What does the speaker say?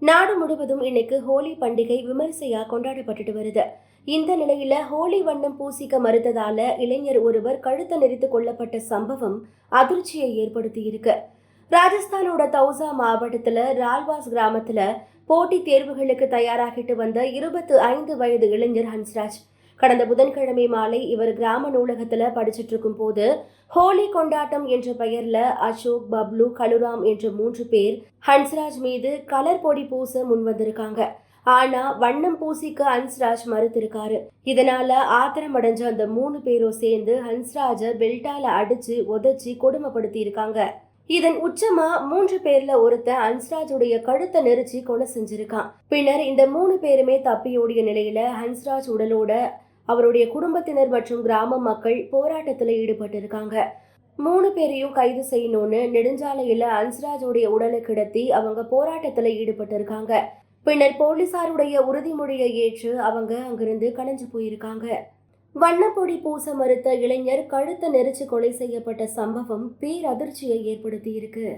நாடு முழுவதும் இன்னைக்கு ஹோலி பண்டிகை விமரிசையா கொண்டாடப்பட்டுட்டு வருது. இந்த நிலையில ஹோலி வண்ணம் பூசிக்க மறுத்ததால இளைஞர் ஒருவர் கழுத்தை நெரித்து கொல்லப்பட்ட சம்பவம் அதிர்ச்சியை ஏற்படுத்தி இருக்கு. ராஜஸ்தானோட தௌசா மாவட்டத்துல ரால்வாஸ் கிராமத்துல போட்டித் தேர்வுகளுக்கு தயாராகிட்டு வந்த 25 வயது இளைஞர் ஹன்ஸ்ராஜ் கடந்த புதன்கிழமை மாலை இவர் கிராம நூலகத்துல படிச்சுட்டு இருக்கும் போது ஹோலி கொண்டாட்டம் என்ற பெயர்ல அசோக், பப்ளு, கலுராம் என்ற 3 பேர் ஹன்ஸ்ராஜ் மீது கலர் பொடி பூச முன்வந்திருக்காங்க. ஆனா வண்ணம் பூசிக்க ஹன்ஸ்ராஜ் மறுத்திருக்காரு. இதனால ஆத்திரமடைஞ்ச அந்த 3 பேரும் சேர்ந்து ஹன்ஸ்ராஜ பெல்ட்டால அடிச்சு உதைச்சி கொடுமைப்படுத்தி இருக்காங்க. இதன் உச்சமா 3 பேர்ல ஒருத்தன் ஹன்ஸ்ராஜுடைய கழுத்தை நெரிச்சு கொலை செஞ்சிருக்கான். பின்னர் இந்த 3 பேருமே தப்பியோடிய நிலையில ஹன்ஸ்ராஜ் உடலோட அவருடைய குடும்பத்தினர் மற்றும் கிராம மக்கள் போராட்டத்தில் ஈடுபட்டிருக்காங்க. 3 பேரையும் கைது செய்யணும்னு நெடுஞ்சாலையில ஹன்ஸ்ராஜுடைய உடலை கிடத்தி அவங்க போராட்டத்தில் ஈடுபட்டிருக்காங்க. பின்னர் போலீசாருடைய உறுதிமொழியை ஏற்று அவங்க அங்கிருந்து கலைஞ்சு போயிருக்காங்க. வண்ணப்பொடி பூச மறுத்த இளைஞர் கழுத்தை நெரிச்சு கொலை செய்யப்பட்ட சம்பவம் பேரதிர்ச்சியை ஏற்படுத்தி இருக்கு.